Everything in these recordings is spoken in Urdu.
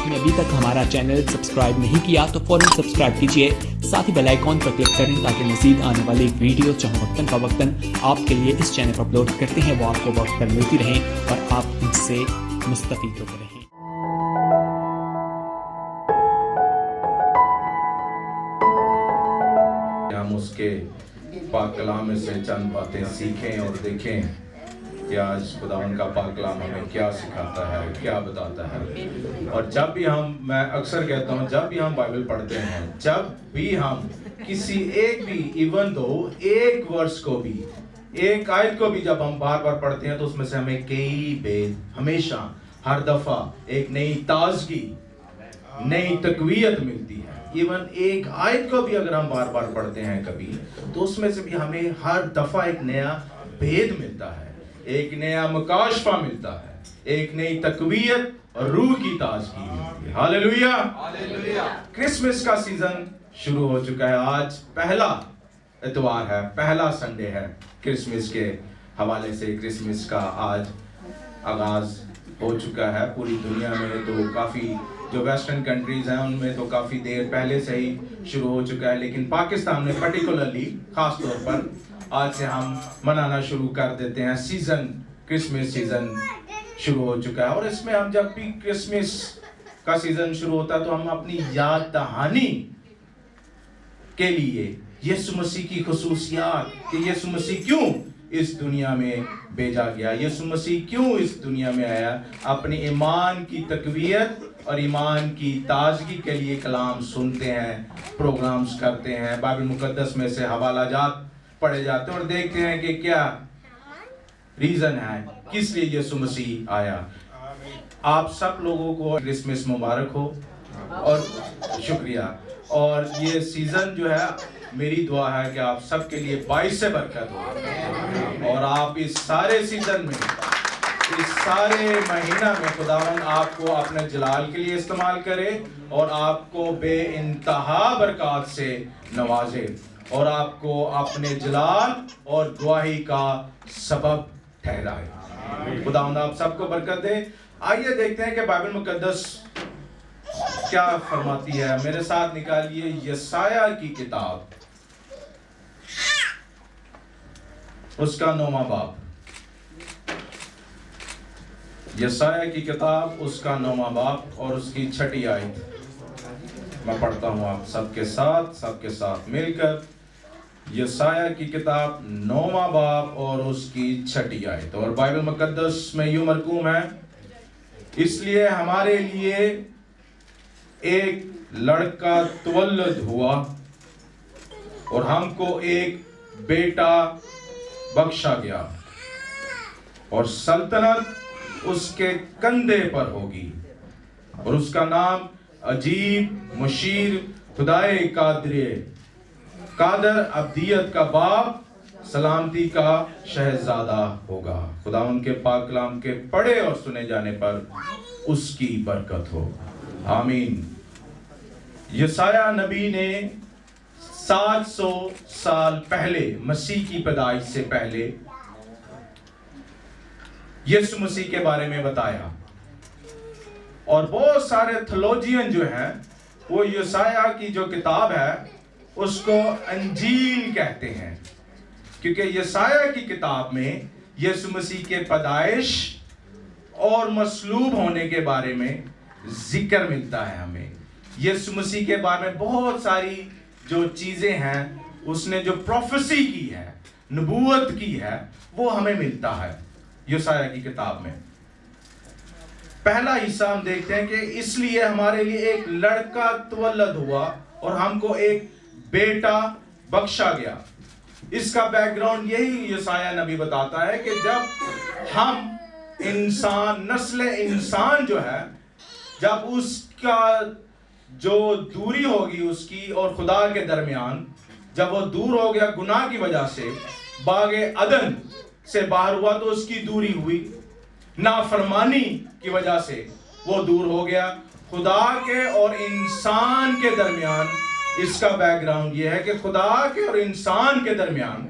آپ نے ابھی تک ہمارا چینل سبسکرائب نہیں کیا تو فوراً سبسکرائب کیجئے، ساتھ ہی بیل آئیکن پر کلک کریں تاکہ مزید آنے والی ویڈیو جہاں وقتاً فوقتاً آپ کے لیے اس چینل پر اپلوڈ کرتے ہیں وہ آپ کو وقت پر ملتی رہیں اور آپ ان سے مستفید ہوتے رہیں۔ ہم اس کے پاک کلام میں سے چند باتیں سیکھیں اور دیکھیں کہ آج خدا ان کا پاک کلام ہمیں کیا سکھاتا ہے، کیا بتاتا ہے۔ اور جب بھی میں اکثر کہتا ہوں، جب بھی ہم بائبل پڑھتے ہیں، جب بھی ہم کسی ایک بھی ایون دو ایک ورس کو بھی، ایک آیت کو بھی جب ہم بار بار پڑھتے ہیں تو اس میں سے ہمیں کئی بید، ہمیشہ ہر دفعہ ایک نئی تازگی، نئی تقویت ملتی ہے۔ ایون ایک آیت کو بھی اگر ہم بار بار پڑھتے ہیں کبھی تو اس میں سے بھی ہمیں ہر دفعہ ایک نیا بید ملتا ہے، ایک نیا مکاشفہ ملتا ہے، ایک نئی تقویت اور روح کی تازگی ملتی ہے۔ ہاللیلویہ! کرسمس کا سیزن شروع ہو چکا ہے۔ آج پہلا اتوار ہے، پہلا سنڈے ہے کرسمس کے حوالے سے۔ کرسمس کا آج آغاز ہو چکا ہے پوری دنیا میں، تو کافی جو ویسٹرن کنٹریز ہیں ان میں تو کافی دیر پہلے سے ہی شروع ہو چکا ہے، لیکن پاکستان میں پرٹیکولرلی خاص طور پر آج سے ہم منانا شروع کر دیتے ہیں۔ کرسمس سیزن شروع ہو چکا ہے، اور اس میں ہم جب بھی کرسمس کا سیزن شروع ہوتا ہے تو ہم اپنی یاد دہانی کے لیے یسوع مسیح کی خصوصیات کہ یسوع مسیح کیوں اس دنیا میں بھیجا گیا، یسوع مسیح کیوں اس دنیا میں آیا، اپنی ایمان کی تقویت اور ایمان کی تازگی کے لیے کلام سنتے ہیں، پروگرامز کرتے ہیں، بائبل مقدس میں سے حوالہ جات پڑھے جاتے ہیں اور دیکھتے ہیں کہ کیا ریزن ہے، کس لیے یسوع مسیح آیا۔ آپ سب لوگوں کو کرسمس مبارک ہو اور شکریہ۔ اور یہ سیزن جو ہے میری دعا ہے کہ آپ سب کے لیے باعث برکت ہو، اور آپ اس سارے سیزن میں، اس سارے مہینہ میں خداوند آپ کو اپنے جلال کے لیے استعمال کرے اور آپ کو بے انتہا برکات سے نوازے اور آپ کو اپنے جلال اور گواہی کا سبب ٹھہرائے۔ خداوند آپ سب کو برکت دے۔ آئیے دیکھتے ہیں کہ بائبل مقدس کیا فرماتی ہے۔ میرے ساتھ نکالیے یسایہ کی کتاب، اس کا 9واں باب۔ یسایہ کی کتاب، اس کا 9واں باب اور اس کی 6 آیت میں پڑھتا ہوں آپ سب کے ساتھ مل کر۔ یسایہ کی کتاب 9واں باب اور اس کی 6 آیت، اور بائبل مقدس میں یوں مرقوم ہے: اس لیے ہمارے لیے ایک لڑکا تولد ہوا اور ہم کو ایک بیٹا بخشا گیا، اور سلطنت اس کے کندھے پر ہوگی، اور اس کا نام عجیب، مشیر، خدائے قادر، ابدیت کا باپ، سلامتی کا شہزادہ ہوگا۔ خدا ان کے پاک کلام کے پڑھے اور سنے جانے پر اس کی برکت ہو، آمین۔ یسایہ نبی نے 700 سال پہلے، مسیح کی پیدائش سے پہلے، یسوع مسیح کے بارے میں بتایا، اور بہت سارے تھیولوجین جو ہیں وہ یسایہ کی جو کتاب ہے اس کو انجیل کہتے ہیں، کیونکہ یسایہ کی کتاب میں یسوع مسیح کے پیدائش اور مصلوب ہونے کے بارے میں ذکر ملتا ہے ہمیں۔ یسوع مسیح کے بارے میں بہت ساری جو چیزیں ہیں، اس نے جو پروفیسی کی ہے، نبوت کی ہے، وہ ہمیں ملتا ہے یسایہ کی کتاب میں۔ پہلا حصہ ہم دیکھتے ہیں کہ اس لیے ہمارے لیے ایک لڑکا تولد ہوا اور ہم کو ایک بیٹا بخشا گیا۔ اس کا بیک گراؤنڈ یہی یسایہ نبی بتاتا ہے کہ جب ہم انسان، نسل انسان جو ہے، جب اس کا جو دوری ہوگی اس کی اور خدا کے درمیان، جب وہ دور ہو گیا گناہ کی وجہ سے، باغ عدن سے باہر ہوا تو اس کی دوری ہوئی، نافرمانی کی وجہ سے وہ دور ہو گیا۔ خدا کے اور انسان کے درمیان اس کا بیک گراؤنڈ یہ ہے کہ خدا کے اور انسان کے درمیان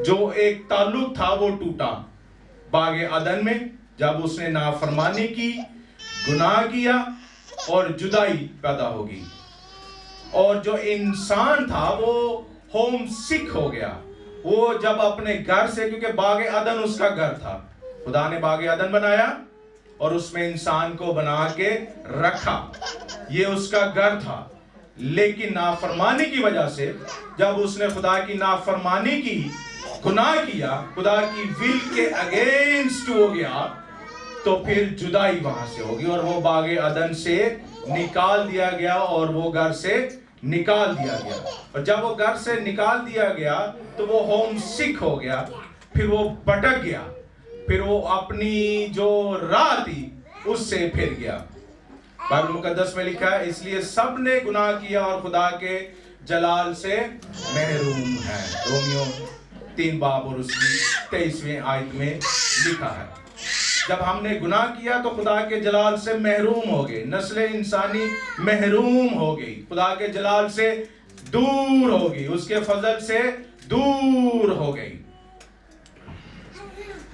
جو ایک تعلق تھا وہ ٹوٹا باغ عدن میں، جب اس نے نافرمانی کی، گناہ کیا اور جدائی پیدا ہوگی، اور جو انسان تھا وہ ہوم سک ہو گیا. وہ جب اپنے گھر سے، کیونکہ باغ عدن اس کا گھر تھا، خدا نے باغ عدن بنایا اور اس میں انسان کو بنا کے رکھا، یہ اس کا گھر تھا. لیکن نافرمانی کی وجہ سے جب اس نے خدا کی نافرمانی کی، گناہ کیا، خدا کی ول کے اگینسٹ ہو گیا، تو پھر جدائی وہاں سے ہوگی اور وہ باغ عدن سے نکال دیا گیا اور وہ گھر سے نکال دیا گیا. اور جب وہ گھر سے نکال دیا گیا تو وہ ہوم سک ہو گیا، پھر وہ بھٹک گیا، پھر وہ اپنی جو راہ تھی اس سے پھر گیا. بائبل مقدس میں لکھا ہے اس لیے سب نے گناہ کیا اور خدا کے جلال سے محروم ہے. رومیو 3 باب اور اس کی 23ویں آیت میں لکھا ہے. جب ہم نے گناہ کیا تو خدا کے جلال سے محروم ہو گئے، نسل انسانی محروم ہو گئی، خدا کے جلال سے دور ہو گئی، اس کے فضل سے دور ہو گئی.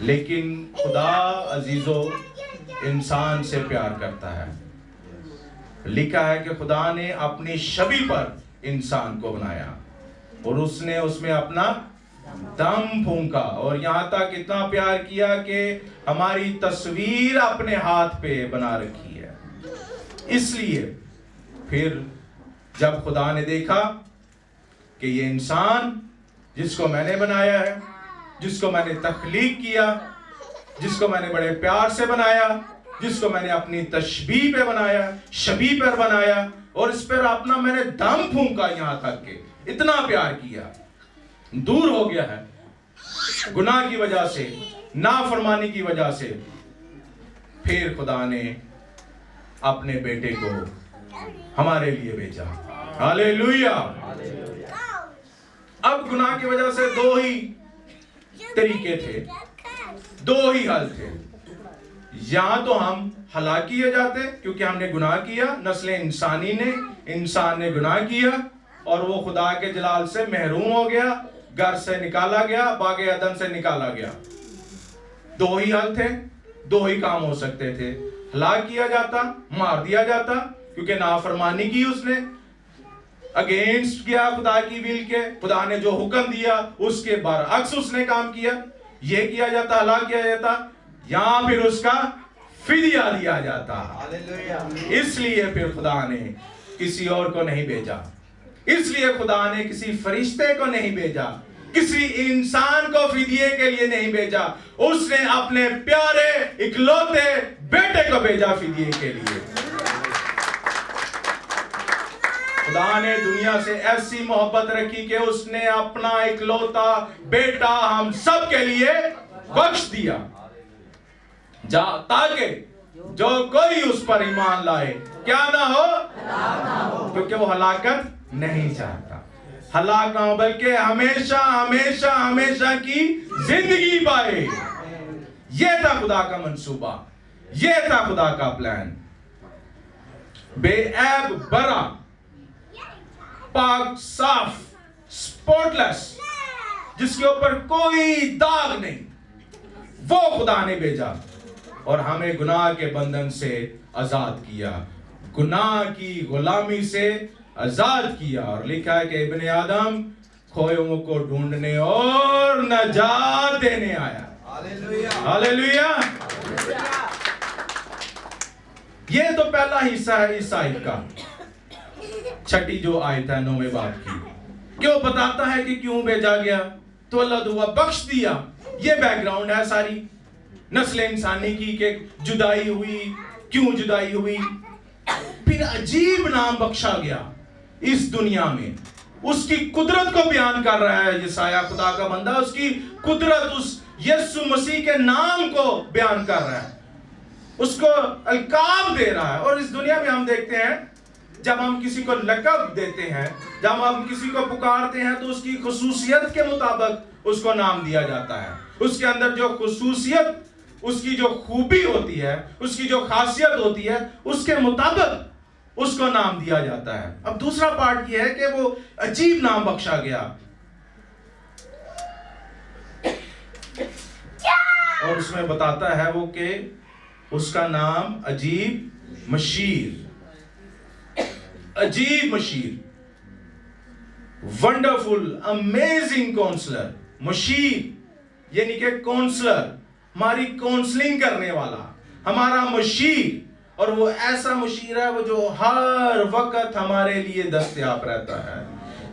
لیکن خدا عزیزو انسان سے پیار کرتا ہے. لکھا ہے کہ خدا نے اپنی شبیہ پر انسان کو بنایا اور اس نے اس میں اپنا دم پھونکا، اور یہاں تک اتنا پیار کیا کہ ہماری تصویر اپنے ہاتھ پہ بنا رکھی ہے. اس لیے پھر جب خدا نے دیکھا کہ یہ انسان جس کو میں نے بنایا ہے، جس کو میں نے تخلیق کیا، جس کو میں نے بڑے پیار سے بنایا، جس کو میں نے اپنی تشبیہ پہ بنایا، شبیہ پر بنایا، اور اس پر اپنا میں نے دم پھونکا، یہاں تک کہ اتنا پیار کیا، دور ہو گیا ہے گناہ کی وجہ سے، نافرمانی کی وجہ سے. پھر خدا نے اپنے بیٹے کو ہمارے لیے بھیجا. ہاللیلویا. اب گناہ کی وجہ سے 2 ہی طریقے تھے، 2 ہی حل تھے. یا تو ہم ہلاک کیے جاتے کیونکہ ہم نے گناہ کیا، نسل انسان نے گناہ کیا اور وہ خدا کے جلال سے محروم ہو گیا، گھر سے نکالا گیا، باغ عدن سے نکالا گیا. 2 ہی حل تھے، 2 ہی کام ہو سکتے تھے. ہلاک کیا جاتا، مار دیا جاتا کیونکہ نافرمانی کی اس نے، اگینسٹ کیا خدا کی ول کے، خدا نے جو حکم دیا اس کے برعکس اس نے کام کیا، یہ کیا جاتا، ہلاک کیا جاتا، یا پھر اس کا فدیہ دیا جاتا. اس لیے پھر خدا نے کسی اور کو نہیں بھیجا، اس لیے خدا نے کسی فرشتے کو نہیں بھیجا، کسی انسان کو فدیے کے لیے نہیں بھیجا، اس نے اپنے پیارے اکلوتے بیٹے کو بھیجا فدیے کے لیے. خدا نے دنیا سے ایسی محبت رکھی کہ اس نے اپنا اکلوتا بیٹا ہم سب کے لیے بخش دیا، تاکہ جو کوئی اس پر ایمان لائے کیا نہ ہو، کیونکہ وہ ہلاکت نہیں چاہتا، ہلاک نہ ہو بلکہ ہمیشہ ہمیشہ ہمیشہ کی زندگی پائے. یہ تھا خدا کا منصوبہ، یہ تھا خدا کا پلان. بے عیب برا، پاک صاف، سپوٹ لیس، جس کے اوپر کوئی داغ نہیں، وہ خدا نے بھیجا اور ہمیں گناہ کے بندھن سے آزاد کیا، گناہ کی غلامی سے آزاد کیا. اور لکھا ہے کہ ابن آدم کھوئے کو ڈھونڈنے اور نجات دینے آیا. ہاللیلویا. یہ تو پہلا حصہ ہے اس آیت کا، چھٹی جو آیت ہے 9ویں باب کی. کیوں بتاتا ہے کہ کیوں بھیجا گیا؟ تو اللہ دعا بخش دیا. یہ بیک گراؤنڈ ہے ساری نسل انسانی کی کہ جدائی ہوئی، کیوں جدائی ہوئی. پھر عجیب نام بخشا گیا اس دنیا میں. اس کی قدرت کو بیان کر رہا ہے یسایہ خدا کا بندہ، اس کی قدرت، اس یسوع مسیح کے نام کو بیان کر رہا ہے، اس کو القاب دے رہا ہے. اور اس دنیا میں ہم دیکھتے ہیں جب ہم کسی کو لقب دیتے ہیں، جب ہم کسی کو پکارتے ہیں تو اس کی خصوصیت کے مطابق اس کو نام دیا جاتا ہے. اس کے اندر جو خصوصیت، اس کی جو خوبی ہوتی ہے، اس کی جو خاصیت ہوتی ہے، اس کے مطابق اس کو نام دیا جاتا ہے. اب دوسرا پارٹ یہ ہے کہ وہ عجیب نام بخشا گیا، اور اس میں بتاتا ہے وہ کہ اس کا نام عجیب مشیر، عجیب مشیر، ونڈرفل امیزنگ کونسلر. مشیر یعنی کہ کونسلر، ہماری کونسلنگ کرنے والا، ہمارا مشیر. اور وہ ایسا مشیر ہے وہ جو ہر وقت ہمارے لیے دستیاب رہتا ہے.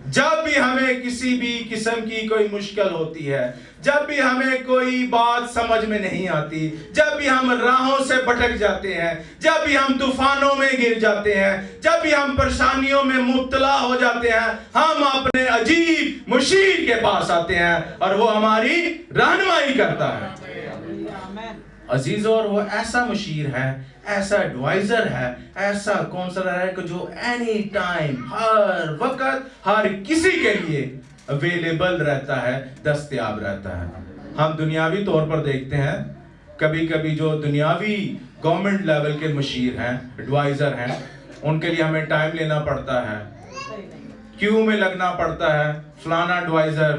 جب بھی ہمیں کسی بھی قسم کی کوئی مشکل ہوتی ہے، جب بھی ہمیں کوئی بات سمجھ میں نہیں آتی، جب بھی ہم راہوں سے بھٹک جاتے ہیں، جب بھی ہم طوفانوں میں گر جاتے ہیں، جب بھی ہم پریشانیوں میں مبتلا ہو جاتے ہیں، ہم اپنے عجیب مشیر کے پاس آتے ہیں اور وہ ہماری رہنمائی کرتا ہے. عزیزو، اور وہ ایسا مشیر ہے، ایسا ایڈوائزر ہے، ایسا کونسلر ہے کہ جو اینی ٹائم، ہر وقت، ہر کسی کے لیے اویلیبل رہتا ہے، دستیاب رہتا ہے. ہم دنیاوی طور پر دیکھتے ہیں کبھی کبھی جو دنیاوی گورنمنٹ لیول کے مشیر ہیں، ایڈوائزر ہیں، ان کے لیے ہمیں ٹائم لینا پڑتا ہے، کیو میں لگنا پڑتا ہے. فلانا ایڈوائزر،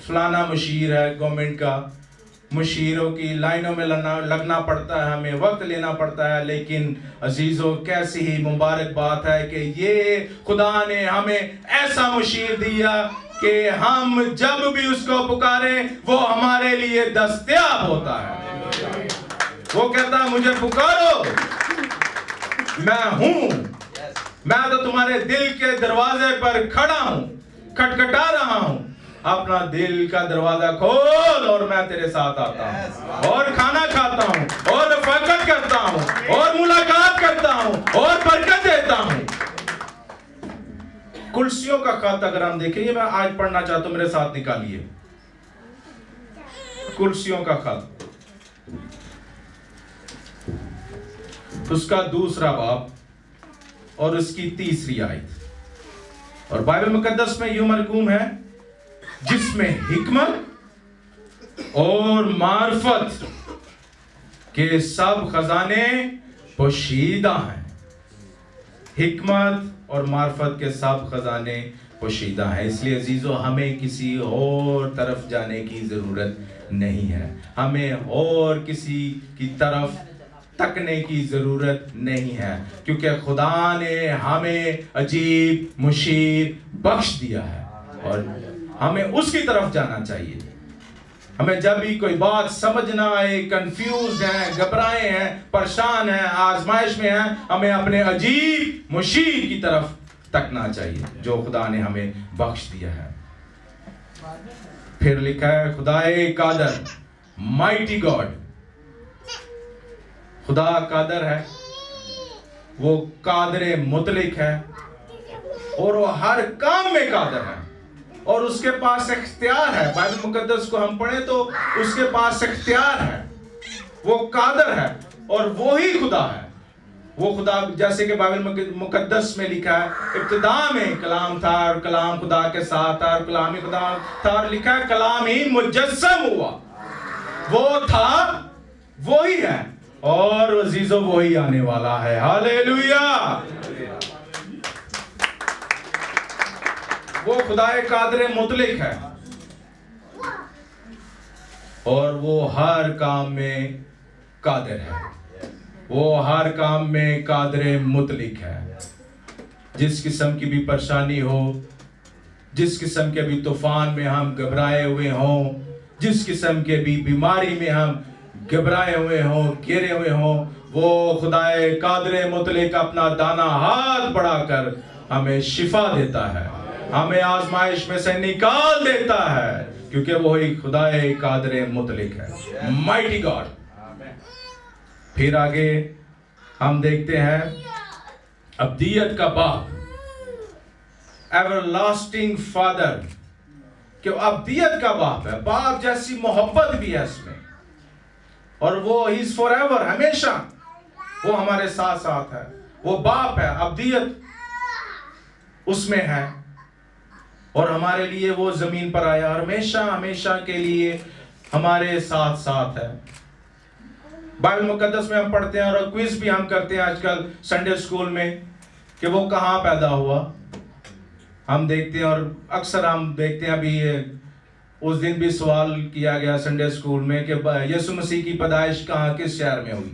فلانا مشیر ہے گورنمنٹ کا، مشیروں کی لائنوں میں لگنا پڑتا ہے، ہمیں وقت لینا پڑتا ہے. لیکن عزیزو، کیسی ہی مبارک بات ہے کہ یہ خدا نے ہمیں ایسا مشیر دیا کہ ہم جب بھی اس کو پکاریں وہ ہمارے لیے دستیاب ہوتا ہے. وہ کہتا ہے مجھے پکارو، میں ہوں، میں تو تمہارے دل کے دروازے پر کھڑا ہوں، کھٹکھٹا رہا ہوں. اپنا دل کا دروازہ کھول اور میں تیرے ساتھ آتا ہوں اور کھانا کھاتا ہوں اور رفاقت کرتا ہوں اور ملاقات کرتا ہوں اور برکت دیتا ہوں. کرسیوں کا خط اگر ہم دیکھیں، یہ میں آج پڑھنا چاہتا ہوں، میرے ساتھ نکالیے. کرسیوں کا خط، اس کا 2 باب اور اس کی 3 آیت. اور بائبل مقدس میں یوں مرقوم ہے، جس میں حکمت اور معرفت کے سب خزانے پوشیدہ ہیں. حکمت اور معرفت کے سب خزانے پوشیدہ ہیں. اس لیے عزیزو، ہمیں کسی اور طرف جانے کی ضرورت نہیں ہے، ہمیں اور کسی کی طرف تکنے کی ضرورت نہیں ہے، کیونکہ خدا نے ہمیں عجیب مشیر بخش دیا ہے اور ہمیں اس کی طرف جانا چاہیے. ہمیں جب بھی کوئی بات سمجھ نہ آئے، کنفیوز ہیں، گھبرائے ہیں، پریشان ہیں، آزمائش میں ہیں، ہمیں اپنے عجیب مشیر کی طرف تکنا چاہیے جو خدا نے ہمیں بخش دیا ہے. پھر لکھا ہے خدائے قادر، مائٹی گاڈ. خدا قادر ہے، وہ قادر مطلق ہے اور وہ ہر کام میں قادر ہے اور اس کے پاس اختیار ہے. بائبل مقدس کو ہم پڑھیں تو اس کے پاس اختیار ہے، وہ قادر ہے اور وہی خدا ہے. وہ خدا، جیسے کہ بائبل مقدس میں لکھا ہے، ابتدا میں کلام تھا اور کلام خدا کے ساتھ تھا اور کلام ہی خدا تھا، اور لکھا ہے کلام ہی مجسم ہوا. وہ تھا، وہی ہے اور عزیزو وہی آنے والا ہے. ہاللیلویہ. وہ خدائے قادر مطلق ہے اور وہ ہر کام میں قادر ہے، وہ ہر کام میں قادر مطلق ہے. جس قسم کی بھی پریشانی ہو، جس قسم کے بھی طوفان میں ہم گھبرائے ہوئے ہوں، جس قسم کے بھی بیماری میں ہم گھبرائے ہوئے ہوں، گھیرے ہوئے ہوں، وہ خدائے قادر مطلق اپنا دانا ہاتھ بڑھا کر ہمیں شفا دیتا ہے، ہمیں آزمائش میں سے نکال دیتا ہے، کیونکہ وہی خدائے قادر مطلق ہے، مائٹی گاڈ. پھر آگے ہم دیکھتے ہیں ابدیت کا باپ، ایور لاسٹنگ فادر، کہ ابدیت کا باپ ہے. باپ جیسی محبت بھی ہے اس میں، اور وہ از فار ایور، ہمیشہ وہ ہمارے ساتھ ساتھ ہے. وہ باپ ہے، ابدیت اس میں ہے اور ہمارے لیے وہ زمین پر آیا اور ہمیشہ ہمیشہ کے لیے ہمارے ساتھ ساتھ ہے. بائبل مقدس میں ہم پڑھتے ہیں اور کوئز بھی ہم کرتے ہیں آج کل سنڈے اسکول میں کہ وہ کہاں پیدا ہوا. ہم دیکھتے ہیں اور اکثر ہم دیکھتے ہیں، ابھی اس دن بھی سوال کیا گیا سنڈے اسکول میں کہ یسوع مسیح کی پیدائش کہاں، کس شہر میں ہوئی.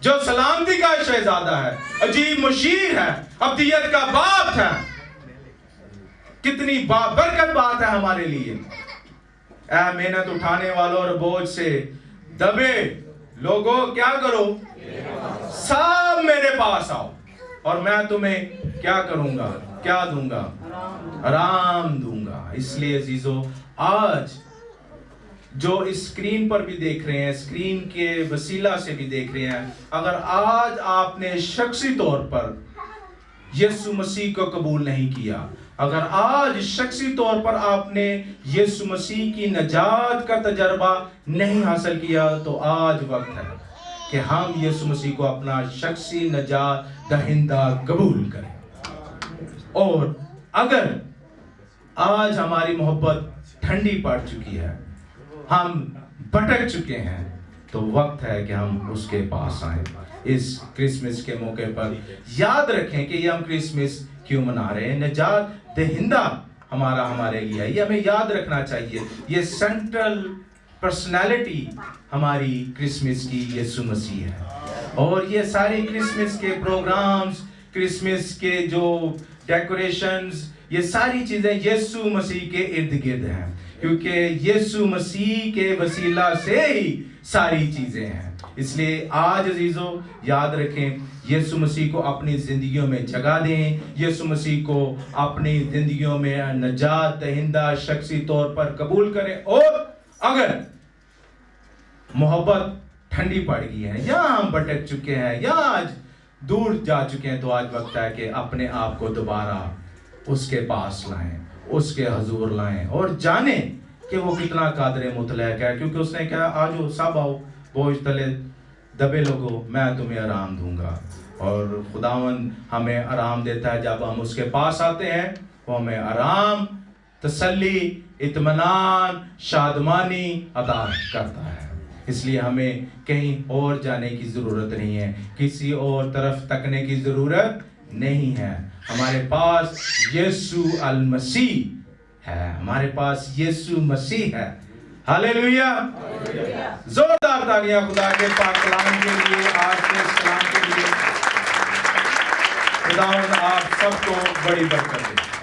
جو سلامتی کا شہزادہ ہے، عجیب مشیر ہے، ابدیت کا باپ ہے. کتنی برکت بات ہے ہمارے لیے. اے محنت اٹھانے والوں اور بوجھ سے دبے لوگوں کیا کرو؟ سب میرے پاس آؤ اور میں تمہیں کیا کروں گا؟ کیا دوں گا؟ آرام دوں گا. اس لیے عزیزو، آج جو اسکرین پر بھی دیکھ رہے ہیں، اسکرین کے وسیلہ سے بھی دیکھ رہے ہیں، اگر آج آپ نے شخصی طور پر یسوع مسیح کو قبول نہیں کیا، اگر آج شخصی طور پر آپ نے یسوع مسیح کی نجات کا تجربہ نہیں حاصل کیا، تو آج وقت ہے کہ ہم یسوع مسیح کو اپنا شخصی نجات دہندہ قبول کریں. اور اگر آج ہماری محبت ٹھنڈی پڑ چکی ہے، ہم بھٹک چکے ہیں، تو وقت ہے کہ ہم اس کے پاس آئیں. اس کرسمس کے موقع پر یاد رکھیں کہ یہ ہم کرسمس کیوں منا رہے ہیں. نجات دہندہ ہمارے لیے ہے، یہ ہمیں یاد رکھنا چاہیے. یہ سینٹرل پرسنالٹی ہماری کرسمس کی یسوع مسیح ہے. اور یہ ساری کرسمس کے پروگرامز، کرسمس کے جو ڈیکوریشنز، یہ ساری چیزیں یسوع مسیح کے ارد گرد ہیں، کیونکہ یسوع مسیح کے وسیلہ سے ہی ساری چیزیں ہیں. اس لیے آج عزیزو یاد رکھیں، یسوع مسیح کو اپنی زندگیوں میں جگہ دیں، یسوع مسیح کو اپنی زندگیوں میں نجات دہندہ شخصی طور پر قبول کریں. اور اگر محبت ٹھنڈی پڑ گئی ہے، یا ہم بھٹک چکے ہیں، یا آج دور جا چکے ہیں، تو آج وقت ہے کہ اپنے آپ کو دوبارہ اس کے پاس لائیں، اس کے حضور لائیں، اور جانیں کہ وہ کتنا قادر مطلق ہے. کیونکہ اس نے کہا آجو سب آؤ بوجھ تلے دبے لوگو، میں تمہیں آرام دوں گا. اور خداوند ہمیں آرام دیتا ہے جب ہم اس کے پاس آتے ہیں. وہ ہمیں آرام، تسلی، اطمینان، شادمانی عطا کرتا ہے. اس لیے ہمیں کہیں اور جانے کی ضرورت نہیں ہے، کسی اور طرف تکنے کی ضرورت نہیں ہے. ہمارے پاس یسوع المسیح ہے، ہمارے پاس یسوع مسیح ہے. ہاللیلویہ! زوردار تالیاں خدا کے پاک کلام کے لیے، آج کے اس کلام کے لیے. خداوند آپ سب کو بڑی برکت دے.